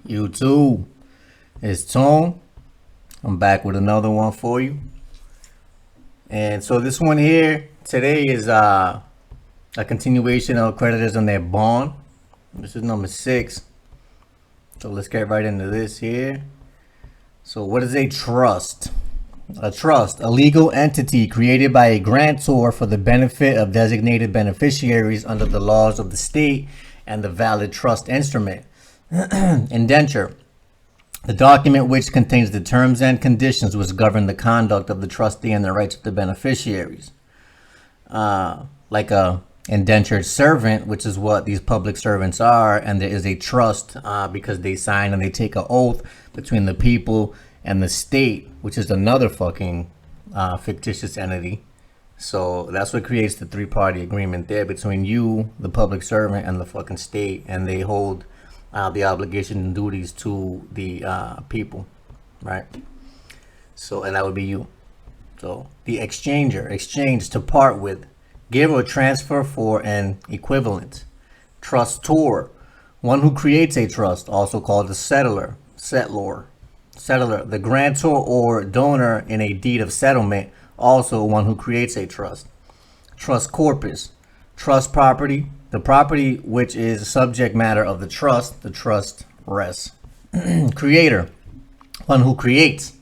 You too. It's Tone. I'm back with another one for you. And so this one here today is a continuation of creditors on their bond. This is number 6. So let's get right into this here. So what is a trust? A trust, a legal entity created by a grantor for the benefit of designated beneficiaries under the laws of the state and the valid trust instrument. Indenture, the document which contains the terms and conditions which govern the conduct of the trustee and the rights of the beneficiaries. Like a indentured servant, which is what these public servants are, and there is a trust because they sign and they take an oath between the people and the state, which is another fucking fictitious entity. So that's what creates the 3-party agreement there between you, the public servant, and the fucking state, and they hold the obligation and duties to the people, right? So, and that would be you. So the exchanger, exchange, to part with, give or transfer for an equivalent. Trustor, one who creates a trust, also called a settlor, the grantor or donor in a deed of settlement, also one who creates a trust. Trust corpus, trust property, the property which is subject matter of the trust rests. Creator, one who creates,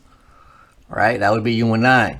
right? That would be you and I.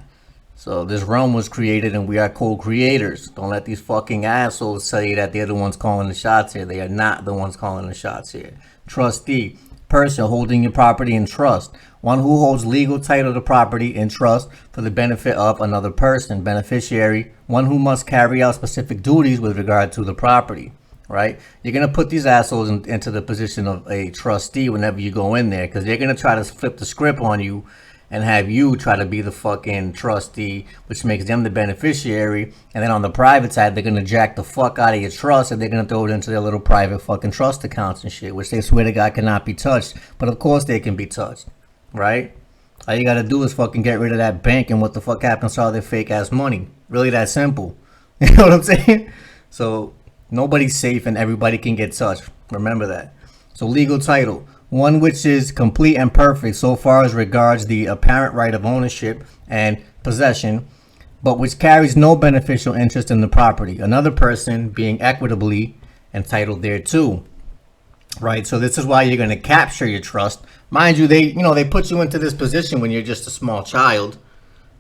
So this realm was created and we are co-creators. Don't let these fucking assholes tell you that they're the ones calling the shots here. They are not the ones calling the shots here. Trustee, person holding your property in trust. One who holds legal title to property in trust for the benefit of another person. Beneficiary, one who must carry out specific duties with regard to the property, right? You're going to put these assholes into the position of a trustee whenever you go in there, because they're going to try to flip the script on you and have you try to be the fucking trustee, which makes them the beneficiary. And then on the private side, they're going to jack the fuck out of your trust and they're going to throw it into their little private fucking trust accounts and shit, which they swear to God cannot be touched. But of course they can be touched, right? All you got to do is fucking get rid of that bank, and what the fuck happens to all their fake ass money? Really that simple. You know what I'm saying? So nobody's safe and everybody can get touched. Remember that. So legal title, one which is complete and perfect so far as regards the apparent right of ownership and possession, but which carries no beneficial interest in the property, another person being equitably entitled thereto. Right? So this is why you're going to capture your trust. Mind you, they put you into this position when you're just a small child,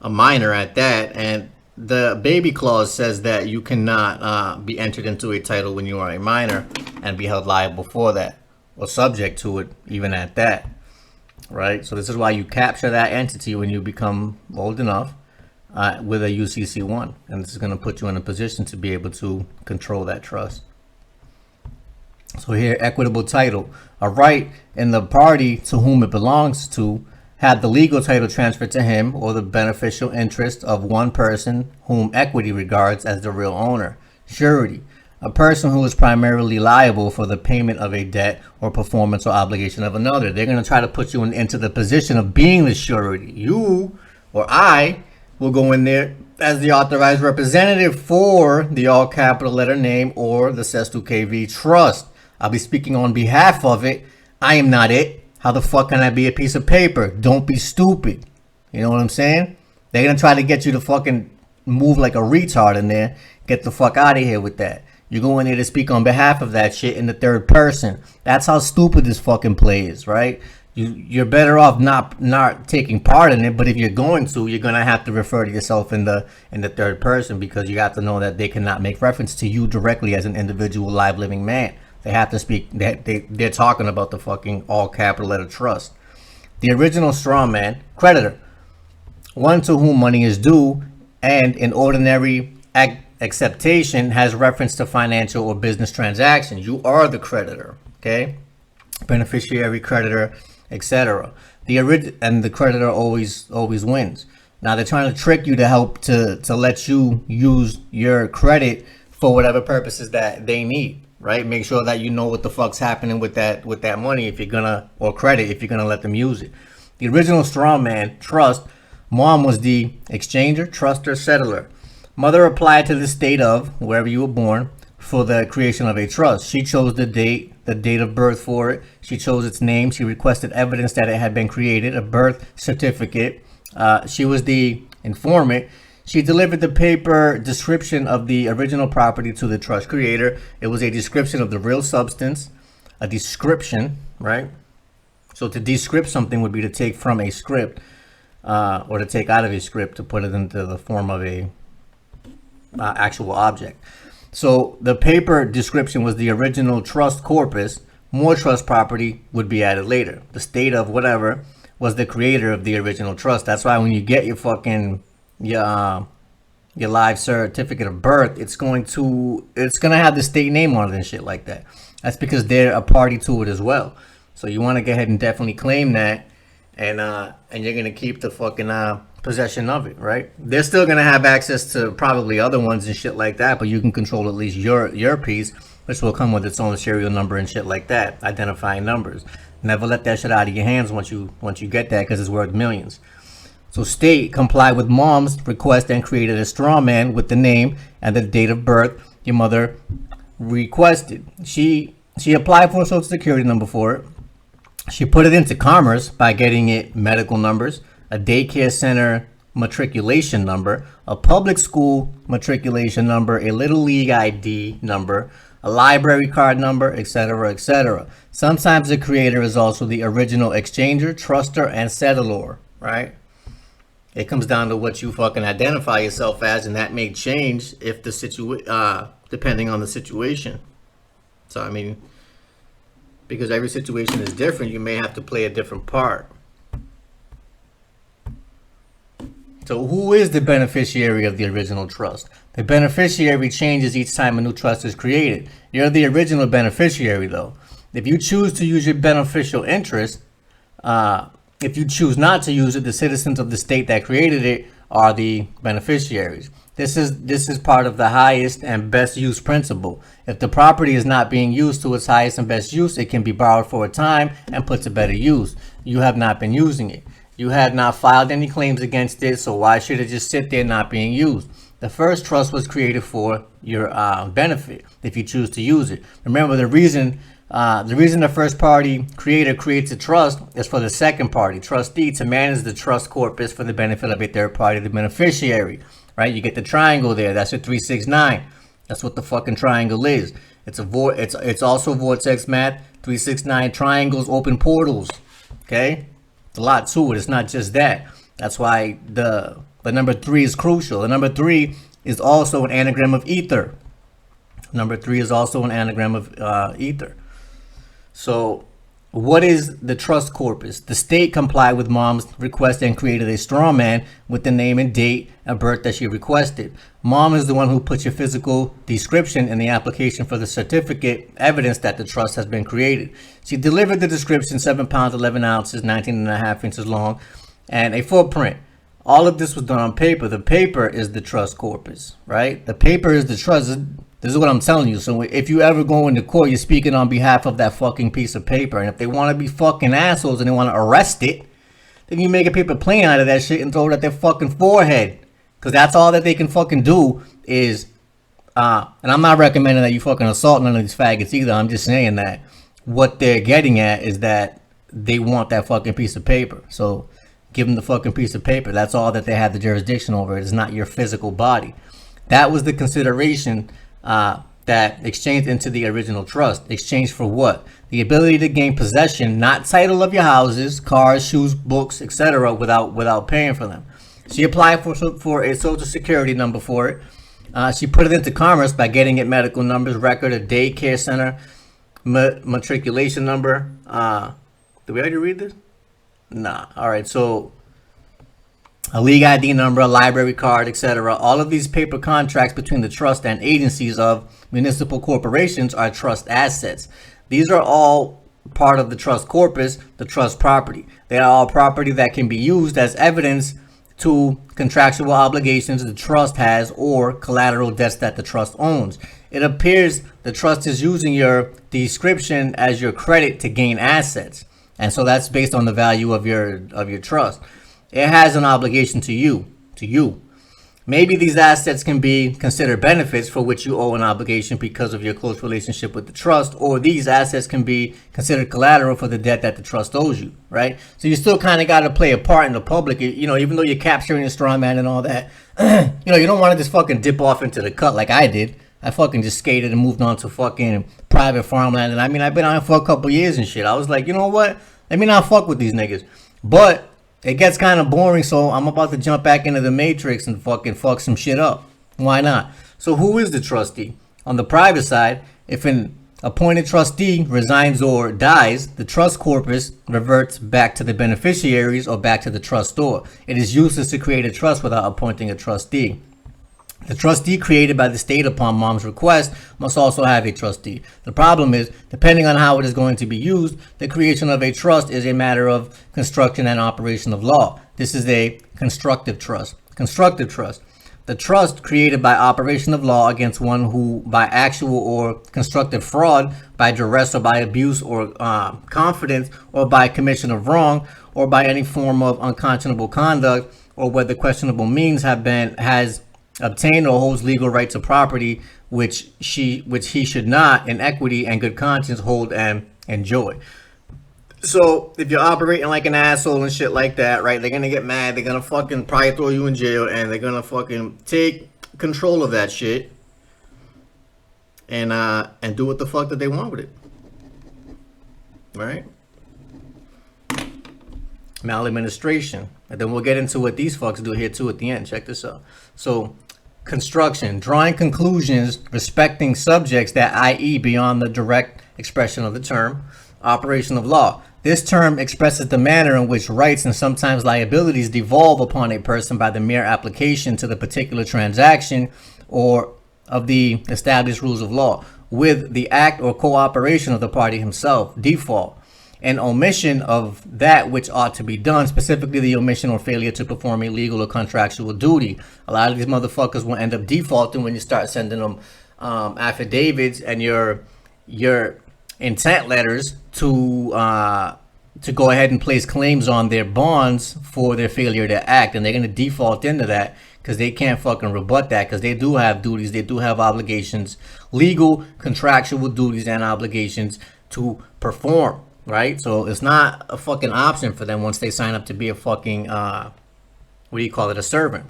a minor at that, and the baby clause says that you cannot be entered into a title when you are a minor and be held liable for that, or subject to it, even at that, right? So this is why you capture that entity when you become old enough with a UCC1, and this is going to put you in a position to be able to control that trust. So here, equitable title, a right in the party to whom it belongs to had the legal title transferred to him or the beneficial interest of one person whom equity regards as the real owner. Surety, a person who is primarily liable for the payment of a debt or performance or obligation of another. They're going to try to put you into the position of being the surety. You or I will go in there as the authorized representative for the all capital letter name or the Sestu KV trust. I'll be speaking on behalf of it. I am not it. How the fuck can I be a piece of paper? Don't be stupid. You know what I'm saying? They're going to try to get you to fucking move like a retard in there. Get the fuck out of here with that. You go in there to speak on behalf of that shit in the third person. That's how stupid this fucking play is, right? You're better off not taking part in it, but if you're going to, you're gonna have to refer to yourself in the third person, because you have to know that they cannot make reference to you directly as an individual live living man. They have to speak. They're talking about the fucking all capital letter trust. The original straw man, creditor, one to whom money is due, and in ordinary acceptation has reference to financial or business transactions. You are the creditor, okay? Beneficiary, creditor, etc. The creditor always wins. Now they're trying to trick you to help to let you use your credit for whatever purposes that they need, right? Make sure that you know what the fuck's happening with that money, if you're gonna, or credit, if you're gonna let them use it. The original straw man, trust, mom was the exchanger, truster, settler. Mother applied to the state of wherever you were born for the creation of a trust. She chose the date the date of birth for it. She chose its name. She requested evidence that it had been created, a birth certificate. She was the informant. She delivered the paper description of the original property to the trust creator. It was a description of the real substance, a description, right? So to descript something would be to take from a script, or to take out of a script to put it into the form of a actual object. So the paper description was the original trust corpus. More trust property would be added later. The state of whatever was the creator of the original trust. That's why when you get your fucking your live certificate of birth, it's gonna have the state name on it and shit like that. That's because they're a party to it as well. So you want to go ahead and definitely claim that, and you're gonna keep the fucking possession of it, right? They're still gonna have access to probably other ones and shit like that, but you can control at least your piece, which will come with its own serial number and shit like that, identifying numbers. Never let that shit out of your hands once you get that, because it's worth millions. So state complied with mom's request and created a straw man with the name and the date of birth your mother requested. She applied for a social security number for it. She put it into commerce by getting it medical numbers, a daycare center matriculation number, a public school matriculation number, a little league ID number, a library card number, etc., etc. Sometimes the creator is also the original exchanger, truster, and settlor, right? It comes down to what you fucking identify yourself as, and that may change if depending on the situation. So I mean, because every situation is different, you may have to play a different part. So who is the beneficiary of the original trust? The beneficiary changes each time a new trust is created. You're the original beneficiary, though. If you choose to use your beneficial interest, if you choose not to use it, the citizens of the state that created it are the beneficiaries. This is part of the highest and best use principle. If the property is not being used to its highest and best use, it can be borrowed for a time and put to better use. You have not been using it. You have not filed any claims against it, so why should it just sit there not being used? The first trust was created for your benefit if you choose to use it. Remember, the reason the first party creator creates a trust is for the second party trustee to manage the trust corpus for the benefit of a third party, the beneficiary, right? You get the triangle there. That's a 369. That's what the fucking triangle is. It's also vortex math. 369 triangles open portals. Okay, it's a lot to it. It's not just that. That's why the number 3 is crucial. The number 3 is also an anagram of ether. Number 3 is also an anagram of ether. So what is the trust corpus? The state complied with mom's request and created a straw man with the name and date of birth that she requested. Mom is the one who puts your physical description in the application for the certificate, evidence that the trust has been created. She delivered the description, 7 pounds, 11 ounces, 19.5 inches long, and a footprint. All of this was done on paper. The paper is the trust corpus, right? The paper is the trust. This is what I'm telling you. So if you ever go into court, you're speaking on behalf of that fucking piece of paper. And if they want to be fucking assholes and they want to arrest it, then you make a paper plane out of that shit and throw it at their fucking forehead. Because that's all that they can fucking do is, and I'm not recommending that you fucking assault none of these faggots either. I'm just saying that what they're getting at is that they want that fucking piece of paper. So give them the fucking piece of paper. That's all that they have the jurisdiction over. It is not your physical body. That was the consideration that exchanged into the original trust. Exchanged for what? The ability to gain possession, not title of your houses, cars, shoes, books, etc. without paying for them. She applied for a social security number for it. She put it into commerce by getting it medical numbers, record, a daycare center, matriculation number. Did we already read this? Nah. All right. So a league ID number, a library card, etc. All of these paper contracts between the trust and agencies of municipal corporations are trust assets. These are all part of the trust corpus, the trust property. They are all property that can be used as evidence to contractual obligations the trust has or collateral debts that the trust owns. It appears the trust is using your description as your credit to gain assets. And so that's based on the value of your trust. It has an obligation to you. Maybe these assets can be considered benefits for which you owe an obligation because of your close relationship with the trust, or these assets can be considered collateral for the debt that the trust owes you, right? So you still kind of got to play a part in the public, you know, even though you're capturing a straw man and all that. You know, you don't want to just fucking dip off into the cut like I did. I fucking just skated and moved on to fucking private farmland. And I mean, I've been on it for a couple years and shit. I was like, you know what? Let me not fuck with these niggas. But it gets kind of boring, so I'm about to jump back into the matrix and fucking fuck some shit up. Why not? So who is the trustee? On the private side, if an appointed trustee resigns or dies, the trust corpus reverts back to the beneficiaries or back to the trustor. It is useless to create a trust without appointing a trustee. The trustee created by the state upon mom's request must also have a trustee. The problem is, depending on how it is going to be used, the creation of a trust is a matter of construction and operation of law. This is a constructive trust. Constructive trust. The trust created by operation of law against one who, by actual or constructive fraud, by duress or by abuse or confidence, or by commission of wrong, or by any form of unconscionable conduct, or whether questionable means has obtained or holds legal rights of property which he should not, in equity and good conscience, hold and enjoy. So if you're operating like an asshole and shit like that, right, they're gonna get mad, they're gonna fucking probably throw you in jail, and they're gonna fucking take control of that shit and do what the fuck that they want with it. Right? Maladministration. And then we'll get into what these fucks do here too at the end. Check this out. So construction, drawing conclusions respecting subjects that, i.e., beyond the direct expression of the term. Operation of law. This term expresses the manner in which rights and sometimes liabilities devolve upon a person by the mere application to the particular transaction or of the established rules of law, with the act or cooperation of the party himself. Default. An omission of that which ought to be done, specifically the omission or failure to perform a legal or contractual duty. A lot of these motherfuckers will end up defaulting when you start sending them affidavits and your intent letters to go ahead and place claims on their bonds for their failure to act, and they're going to default into that because they can't fucking rebut that, because they do have duties, they do have obligations, legal, contractual duties and obligations to perform. Right? So it's not a fucking option for them once they sign up to be a fucking, what do you call it, a servant.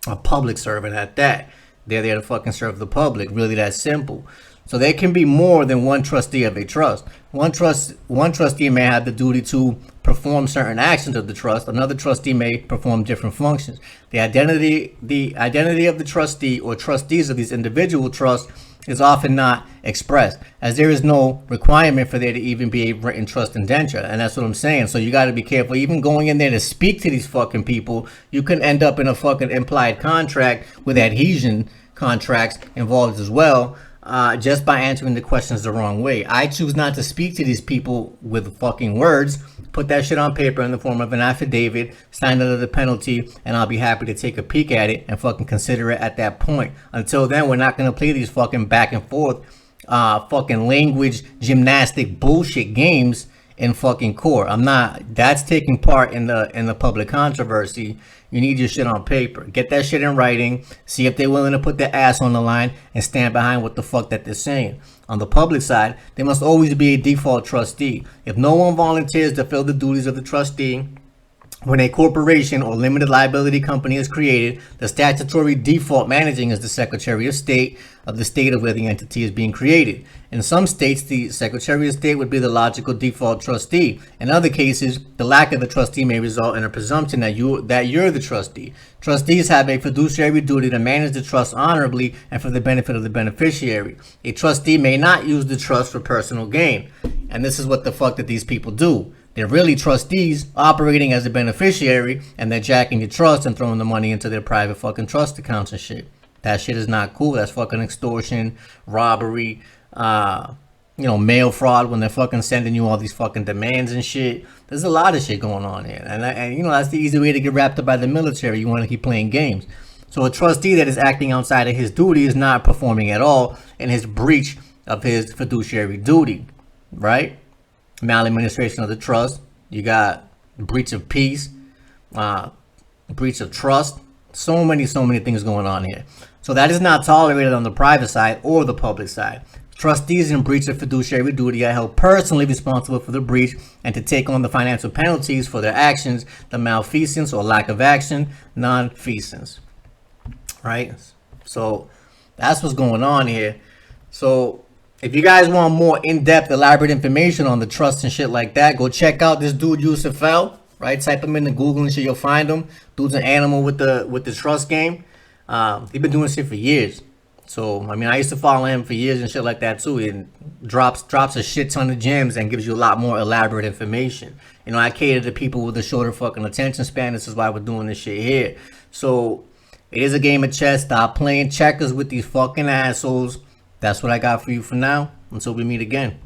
A public servant at that. They're there to fucking serve the public. Really that simple. So there can be more than one trustee of a trust. One trustee may have the duty to perform certain actions of the trust. Another trustee may perform different functions. The identity of the trustee or trustees of these individual trusts is often not expressed, as there is no requirement for there to even be a written trust indenture. And that's what I'm saying. So you got to be careful. Even going in there to speak to these fucking people, you can end up in a fucking implied contract with adhesion contracts involved as well, just by answering the questions the wrong way. I choose not to speak to these people with fucking words. Put that shit on paper in the form of an affidavit, sign under the penalty, and I'll be happy to take a peek at it and fucking consider it at that point. Until then, we're not gonna play these fucking back and forth, fucking language gymnastic bullshit games in fucking court. I'm not. That's taking part in the public controversy. You need your shit on paper. Get that shit in writing. See if they're willing to put their ass on the line and stand behind what the fuck that they're saying. On the public side, there must always be a default trustee. If no one volunteers to fill the duties of the trustee, when a corporation or limited liability company is created, the statutory default managing is the Secretary of State of the state of where the entity is being created. In some states, the Secretary of State would be the logical default trustee. In other cases, the lack of a trustee may result in a presumption that you're the trustee. Trustees have a fiduciary duty to manage the trust honorably and for the benefit of the beneficiary. A trustee may not use the trust for personal gain. And this is what the fuck that these people do. They're really trustees operating as a beneficiary, and they're jacking your trust and throwing the money into their private fucking trust accounts and shit. That shit is not cool. That's fucking extortion, robbery, mail fraud when they're fucking sending you all these fucking demands and shit. There's a lot of shit going on here. And that's the easy way to get wrapped up by the military. You want to keep playing games. So a trustee that is acting outside of his duty is not performing at all in his breach of his fiduciary duty, right? Maladministration of the trust. You got breach of peace, breach of trust, So many things going on here. So that is not tolerated on the private side or the public side. Trustees in breach of fiduciary duty are held personally responsible for the breach and to take on the financial penalties for their actions, the malfeasance or lack of action, non-feasance. Right? So that's what's going on here. So if you guys want more in-depth, elaborate information on the trust and shit like that, go check out this dude Yusuf L. Right? Type him into Google and shit, you'll find him. Dude's an animal with the trust game. He's been doing shit for years. So I mean, I used to follow him for years and shit like that too. He drops a shit ton of gems and gives you a lot more elaborate information. You know, I cater to people with a shorter fucking attention span. This is why we're doing this shit here. So it is a game of chess. Stop playing checkers with these fucking assholes. That's what I got for you for now. Until we meet again.